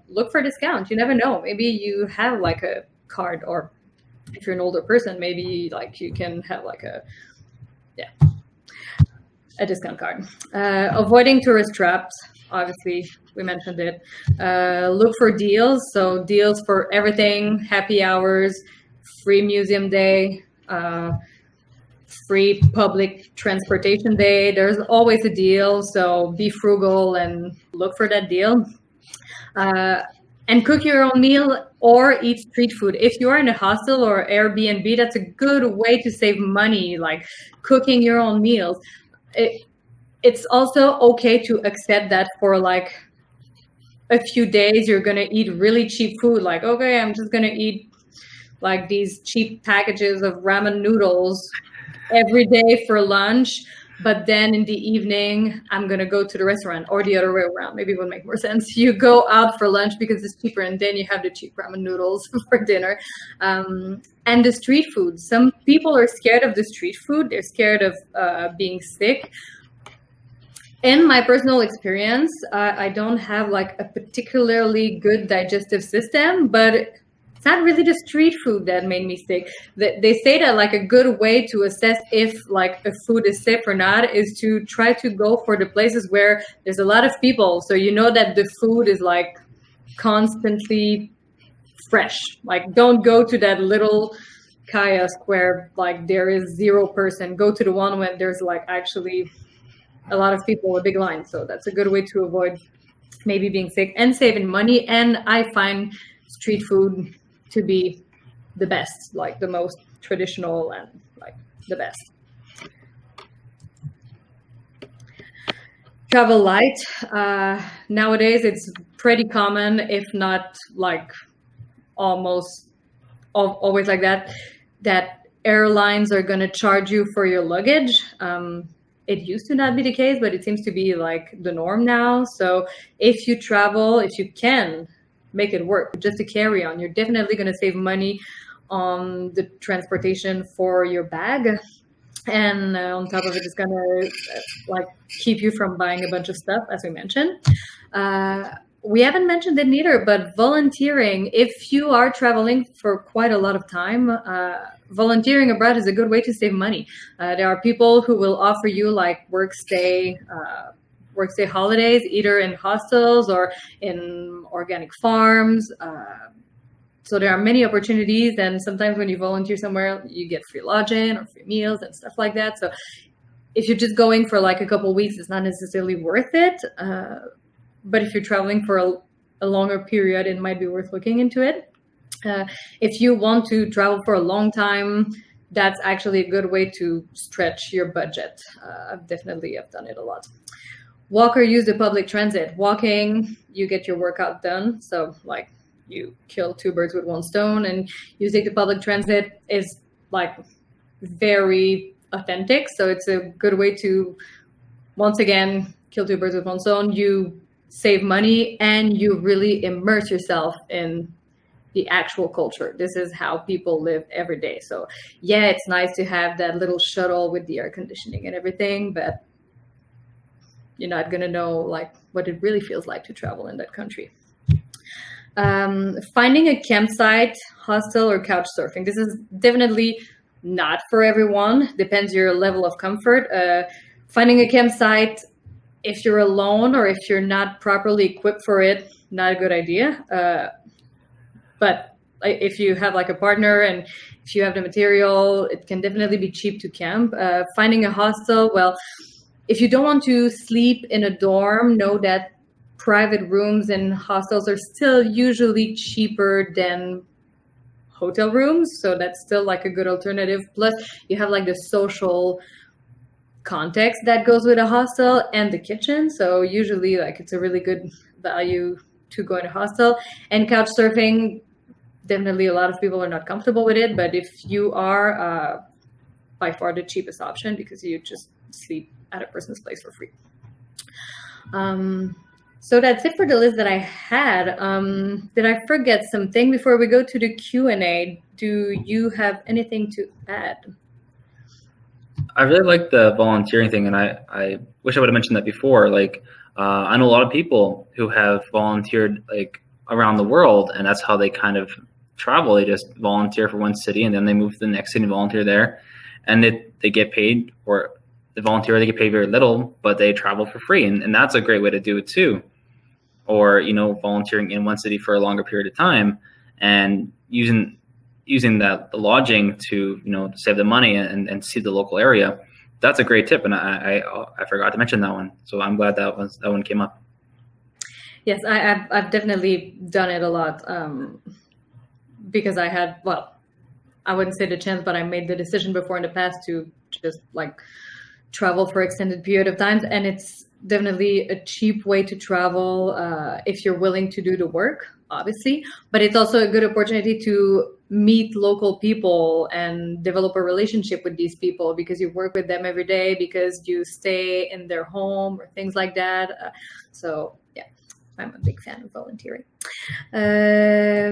look for discounts. You never know. Maybe you have like a card, or if you're an older person, maybe like you can have like a discount card. Avoiding tourist traps. Obviously, we mentioned it. Look for deals. So deals for everything, happy hours, free museum day, free public transportation day. There's always a deal. So be frugal and look for that deal. And cook your own meal or eat street food. If you are in a hostel or Airbnb, that's a good way to save money, like cooking your own meals. It's also okay to accept that for like a few days you're going to eat really cheap food. Like, okay, I'm just going to eat like these cheap packages of ramen noodles every day for lunch. But then in the evening, I'm going to go to the restaurant, or the other way around. Maybe it would make more sense. You go out for lunch because it's cheaper, and then you have the cheap ramen noodles for dinner. And the street food. Some people are scared of the street food. They're scared of being sick. In my personal experience, I don't have like a particularly good digestive system, but it's not really the street food that made me sick. They say that like a good way to assess if like a food is safe or not is to try to go for the places where there's a lot of people. So you know that the food is like constantly fresh. Like, don't go to that little kiosk where like there is 0 person. Go to the one where there's like actually a lot of people, a big line. So that's a good way to avoid maybe being sick and saving money. And I find street food to be the best, like the most traditional and like the best. Travel light. Nowadays, it's pretty common, if not like almost always like that airlines are going to charge you for your luggage. It used to not be the case, but it seems to be like the norm now. So if you travel, if you can make it work just to carry on, you're definitely going to save money on the transportation for your bag. And on top of it, it's going to like keep you from buying a bunch of stuff, as we mentioned. We haven't mentioned it neither, but volunteering. If you are traveling for quite a lot of time, volunteering abroad is a good way to save money. There are people who will offer you like work stay holidays, either in hostels or in organic farms. So there are many opportunities, and sometimes when you volunteer somewhere, you get free lodging or free meals and stuff like that. So if you're just going for like a couple of weeks, it's not necessarily worth it. But if you're traveling for a longer period, it might be worth looking into it. If you want to travel for a long time, that's actually a good way to stretch your budget. I've done it a lot. Walk or use the public transit. Walking, you get your workout done. So like you kill two birds with one stone, and using the public transit is like very authentic. So it's a good way to, once again, kill two birds with one stone. You save money and you really immerse yourself in the actual culture. This is how people live every day. So yeah, it's nice to have that little shuttle with the air conditioning and everything, but you're not going to know like what it really feels like to travel in that country. Finding a campsite, hostel, or couch surfing. This is definitely not for everyone. Depends your level of comfort. Finding a campsite, if you're alone or if you're not properly equipped for it, not a good idea. But if you have like a partner and if you have the material, it can definitely be cheap to camp. Finding a hostel, well, if you don't want to sleep in a dorm, know that private rooms in hostels are still usually cheaper than hotel rooms. So that's still like a good alternative. Plus you have like the social context that goes with a hostel and the kitchen. So usually like it's a really good value to go in a hostel. And couch surfing, definitely a lot of people are not comfortable with it, but if you are, by far the cheapest option because you just sleep at a person's place for free. So that's it for the list that I had. Did I forget something before we go to the Q&A? Do you have anything to add? I really like the volunteering thing, and I wish I would have mentioned that before. Like, I know a lot of people who have volunteered like around the world, and that's how they kind of travel. They just volunteer for one city, and then they move to the next city and volunteer there, and they get paid, or the volunteer, they get paid very little, but they travel for free, and that's a great way to do it too. Or, you know, volunteering in one city for a longer period of time and using the lodging to, you know, save the money and see the local area. That's a great tip, and I forgot to mention that one. So I'm glad that one came up. Yes, I've definitely done it a lot because I had, well, I wouldn't say the chance, but I made the decision before in the past to just like travel for extended period of times, and it's definitely a cheap way to travel if you're willing to do the work, obviously, but it's also a good opportunity to meet local people and develop a relationship with these people because you work with them every day, because you stay in their home or things like that. So yeah, I'm a big fan of volunteering.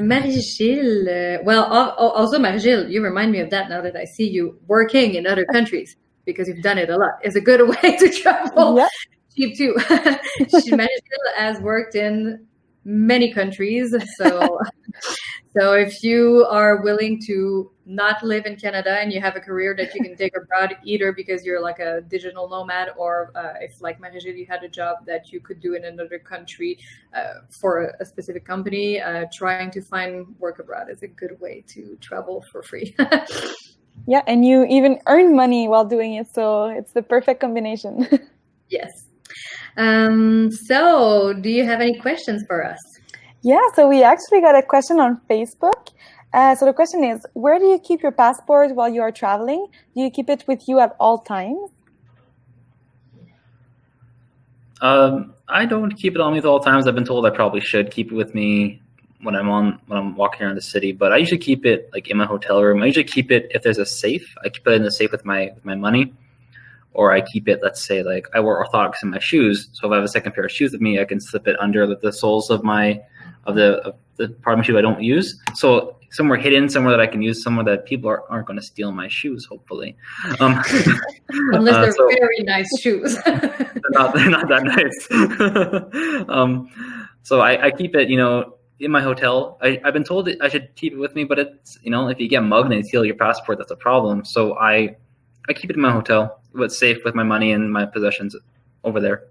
Marie-Gil, well, also Marie-Gil, you remind me of that now that I see you working in other countries, because you've done it a lot. It's a good way to travel. Yeah. Cheap too. Marie-Gil has worked in many countries. So if you are willing to not live in Canada and you have a career that you can take abroad, either because you're like a digital nomad, or if like Marie-Gil, you had a job that you could do in another country for a specific company, trying to find work abroad is a good way to travel for free. Yeah, and you even earn money while doing it, so it's the perfect combination. Yes. So do you have any questions for us? Yeah, so we actually got a question on Facebook. So the question is, where do you keep your passport while you are traveling? Do you keep it with you at all times? I don't keep it on me at all times. I've been told I probably should keep it with me when I'm walking around the city, but I usually keep it like in my hotel room. I usually keep it if there's a safe. I keep it in the safe with my money, or I keep it, let's say, like I wear orthotics in my shoes, so if I have a second pair of shoes with me, I can slip it under the soles of the part of my shoe I don't use. So somewhere hidden, somewhere that I can use, somewhere that people aren't going to steal my shoes, hopefully. Unless they're very nice shoes. they're not that nice. So I keep it, you know, in my hotel. I've been told that I should keep it with me, but it's, you know, if you get mugged and they steal your passport, that's a problem. So I keep it in my hotel, but safe with my money and my possessions over there.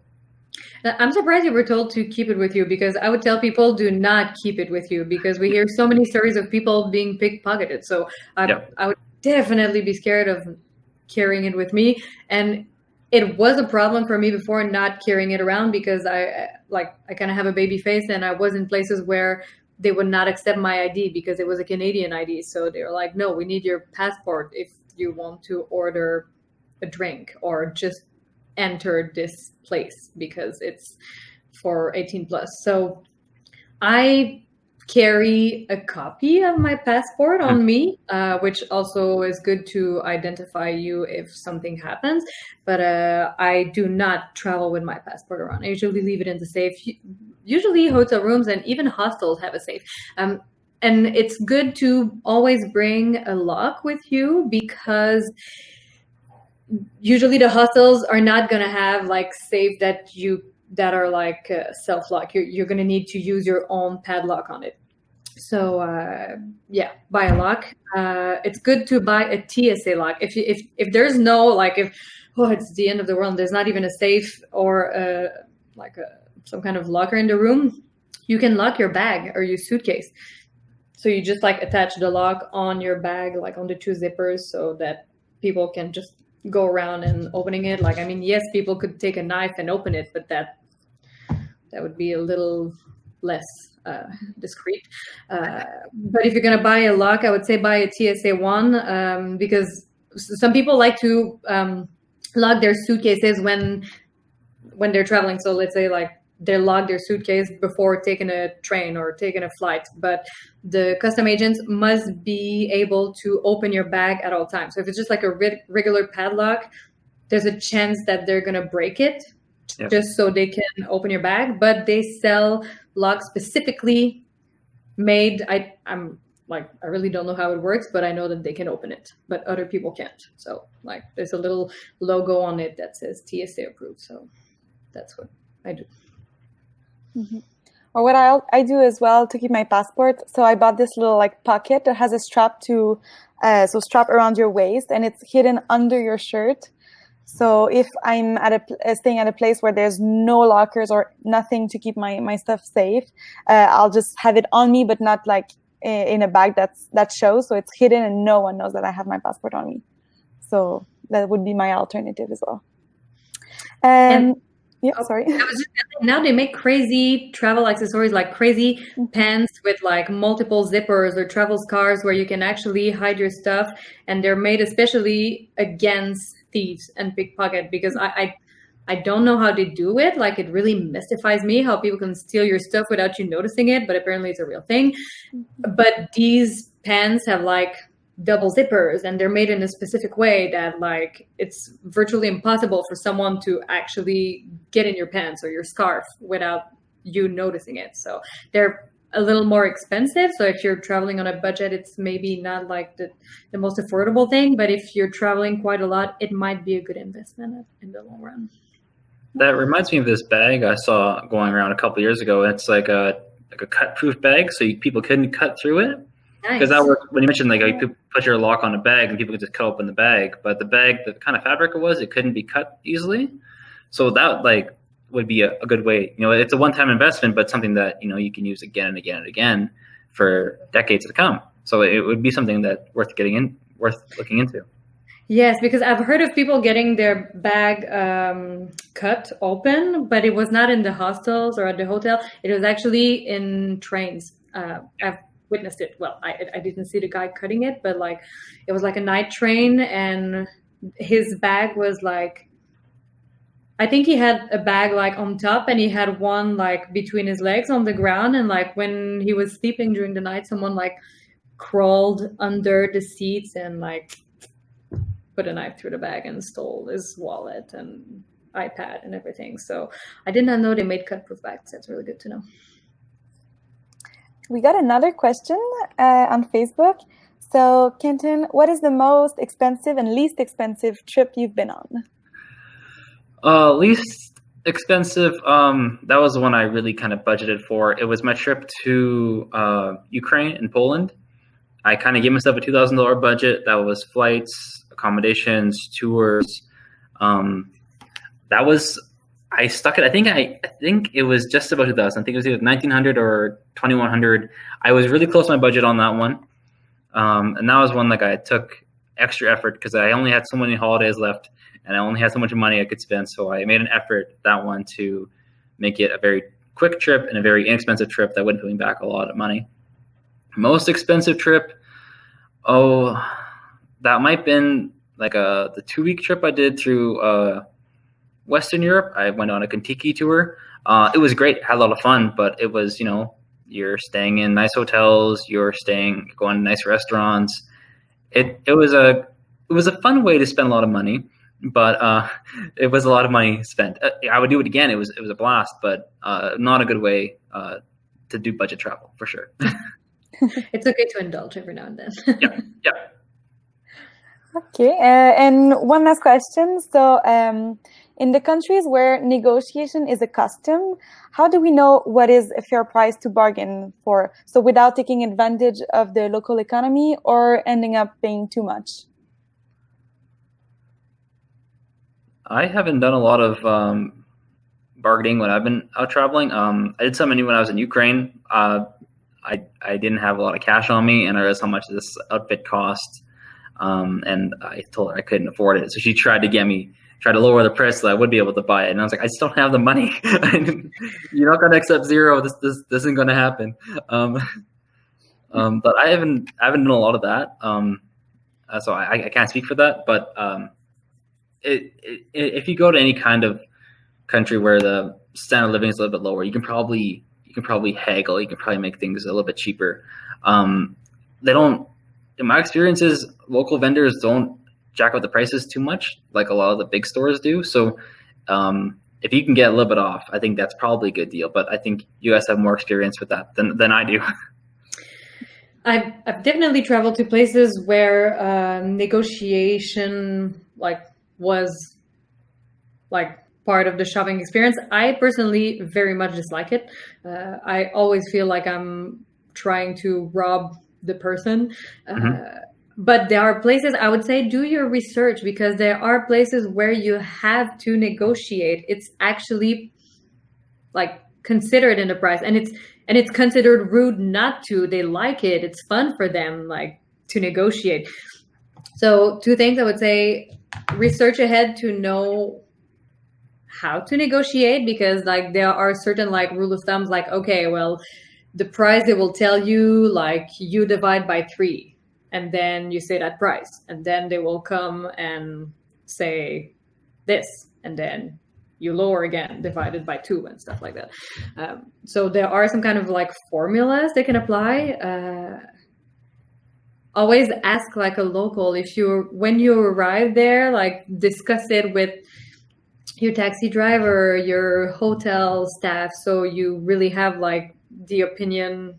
I'm surprised you were told to keep it with you, because I would tell people do not keep it with you, because we hear so many stories of people being pickpocketed. So I would definitely be scared of carrying it with me. And it was a problem for me before not carrying it around, because I kind of have a baby face, and I was in places where they would not accept my ID because it was a Canadian ID. So they were like, no, we need your passport if you want to order a drink or just enter this place, because it's for 18 plus. So I carry a copy of my passport on me, which also is good to identify you if something happens. But I do not travel with my passport around. I usually leave it in the safe. Usually hotel rooms and even hostels have a safe. And it's good to always bring a lock with you, because usually the hostels are not going to have like safe that are like self-lock. You're going to need to use your own padlock on it. So buy a lock. It's good to buy a TSA lock. If there's no, like, if it's the end of the world, there's not even a safe or some kind of locker in the room, you can lock your bag or your suitcase. So you just like attach the lock on your bag, like on the two zippers, so that people can just go around and opening it. Like, I mean, yes, people could take a knife and open it, but that would be a little less discreet. But if you're going to buy a lock, I would say buy a TSA one, because some people like to lock their suitcases when they're traveling. So let's say like they lock their suitcase before taking a train or taking a flight, but the custom agents must be able to open your bag at all times. So if it's just like a regular padlock, there's a chance that they're going to break it just so they can open your bag. But they sell locks specifically made. I really don't know how it works, but I know that they can open it, but other people can't. So like there's a little logo on it that says TSA approved. So that's what I do. Mm-hmm. Or what I do as well to keep my passport. So I bought this little like pocket that has a strap strap around your waist, and it's hidden under your shirt. So if I'm staying at a place where there's no lockers or nothing to keep my stuff safe, I'll just have it on me, but not like in a bag that shows. So it's hidden and no one knows that I have my passport on me. So that would be my alternative as well. Sorry. Now they make crazy travel accessories, like crazy pants with like multiple zippers, or travel scarves where you can actually hide your stuff, and they're made especially against thieves and pickpocket, because I don't know how they do it. Like, it really mystifies me how people can steal your stuff without you noticing it, but apparently it's a real thing. But these pants have like double zippers, and they're made in a specific way that like it's virtually impossible for someone to actually get in your pants or your scarf without you noticing it. So they're a little more expensive. So if you're traveling on a budget, it's maybe not like the most affordable thing, but if you're traveling quite a lot, it might be a good investment in the long run. That reminds me of this bag I saw going around a couple of years ago. It's like a cut-proof bag, so people couldn't cut through it. Because that worked when you mentioned like you put your lock on a bag and people could just cut open the bag, but the bag, the kind of fabric it was, it couldn't be cut easily. So that like would be a good way. You know, it's a one-time investment, but something that you can use again and again and again for decades to come. So it would be something that worth looking into. Yes, because I've heard of people getting their bag cut open, but it was not in the hostels or at the hotel. It was actually in trains. I've witnessed it. Well, I didn't see the guy cutting it, but like it was like a night train, and his bag was like, I think he had a bag like on top, and he had one like between his legs on the ground, and like when he was sleeping during the night, someone like crawled under the seats and like put a knife through the bag and stole his wallet and iPad and everything. So I did not know they made cut-proof bags. That's really good to know. We got another question on Facebook. So, Kenton, what is the most expensive and least expensive trip you've been on? Least expensive, that was the one I really kind of budgeted for. It was my trip to Ukraine and Poland. I kind of gave myself a $2,000 budget. That was flights, accommodations, tours. That was I stuck it. I think it was just about 2,000. I think it was either 1,900 or 2,100. I was really close to my budget on that one, and that was one like I took extra effort because I only had so many holidays left, and I only had so much money I could spend. So I made an effort that one to make it a very quick trip and a very inexpensive trip that wouldn't put me back a lot of money. Most expensive trip, that might have been like the 2-week trip I did through Western Europe. I went on a Kentucky tour. It was great, had a lot of fun, but it was, you're staying in nice hotels, going to nice restaurants. It was a fun way to spend a lot of money, but it was a lot of money spent. I would do it again. It was a blast, but not a good way to do budget travel for sure. It's okay to indulge every now and then. Yeah. Okay, and one last question. So, in the countries where negotiation is a custom, how do we know what is a fair price to bargain for? So, without taking advantage of the local economy or ending up paying too much? I haven't done a lot of bargaining when I've been out traveling. I did some when I was in Ukraine. I didn't have a lot of cash on me, and I realized how much this outfit cost. And I told her I couldn't afford it. So she tried to lower the price so I would be able to buy it. And I was like, I just don't have the money. You're not going to accept zero. This isn't going to happen. But I haven't done a lot of that. So I can't speak for that. But if you go to any kind of country where the standard of living is a little bit lower, you can probably haggle. You can probably make things a little bit cheaper. They don't. In my experiences, local vendors don't jack up the prices too much like a lot of the big stores do. So if you can get a little bit off, I think that's probably a good deal. But I think you guys have more experience with that than I do. I've definitely traveled to places where negotiation was part of the shopping experience. I personally very much dislike it. I always feel like I'm trying to rob the person. But there are places, I would say, do your research, because there are places where you have to negotiate. It's actually considered in the price, and it's considered rude not to. They like it. It's fun for them to negotiate. So 2 things I would say: research ahead to know how to negotiate, because there are certain rule of thumbs, okay, well, the price they will tell you, you divide by 3, and then you say that price, and then they will come and say this, and then you lower again, divided by 2 and stuff like that. So there are some kind of formulas they can apply. Always ask a local, when you arrive there, discuss it with your taxi driver, your hotel staff, so you really have the opinion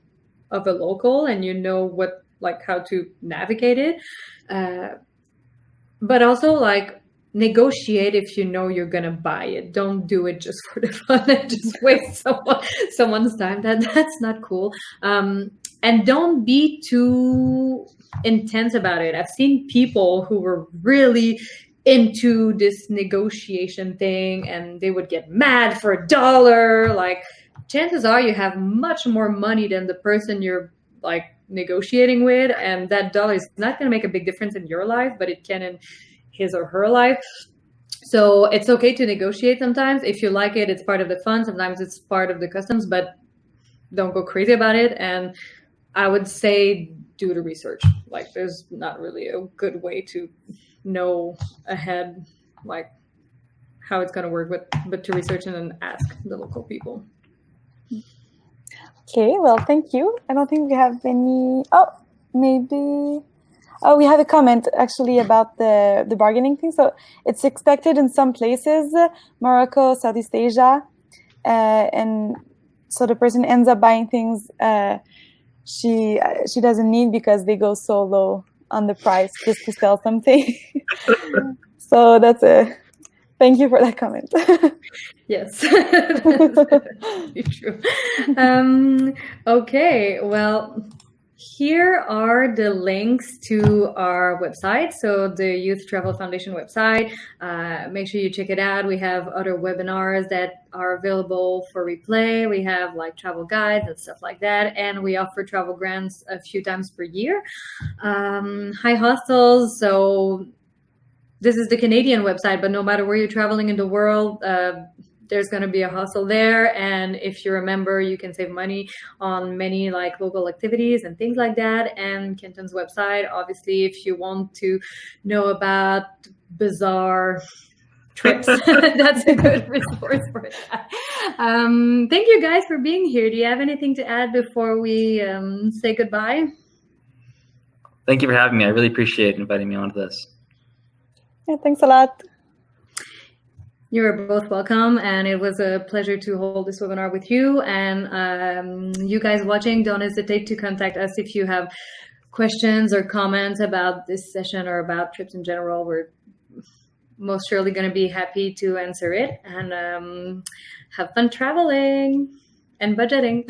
of a local and you know what how to navigate it. But also negotiate if you know you're gonna buy it. Don't do it just for the fun and just waste someone's time. That's not cool. And don't be too intense about it. I've seen people who were really into this negotiation thing and they would get mad for $1. Chances are you have much more money than the person you're negotiating with, and that $1 is not going to make a big difference in your life, but it can in his or her life. So it's okay to negotiate sometimes. If you like it, it's part of the fun. Sometimes it's part of the customs, but don't go crazy about it. And I would say do the research. There's not really a good way to know ahead how it's going to work, but to research and then ask the local people. Okay, well, thank you. I don't think we have any. We have a comment actually about the bargaining thing. So it's expected in some places, Morocco, Southeast Asia, and so the person ends up buying things she doesn't need because they go so low on the price just to sell something. So that's thank you for that comment. Yes, that's true. Okay, well, Here are the links to our website. So the Youth Travel Foundation website, make sure you check it out. We have other webinars that are available for replay. We have like travel guides and stuff like that. And we offer travel grants a few times per year. High hostels. So this is the Canadian website, but no matter where you're traveling in the world, there's going to be a hostel there. And if you're a member, you can save money on many like local activities and things like that. And Kenton's website, obviously, if you want to know about bizarre trips, that's a good resource for that. Thank you guys for being here. Do you have anything to add before we say goodbye? Thank you for having me. I really appreciate inviting me onto this. Yeah, thanks a lot. You're both welcome, and it was a pleasure to hold this webinar with you. And you guys watching, don't hesitate to contact us if you have questions or comments about this session or about trips in general. We're most surely going to be happy to answer it. And have fun traveling and budgeting.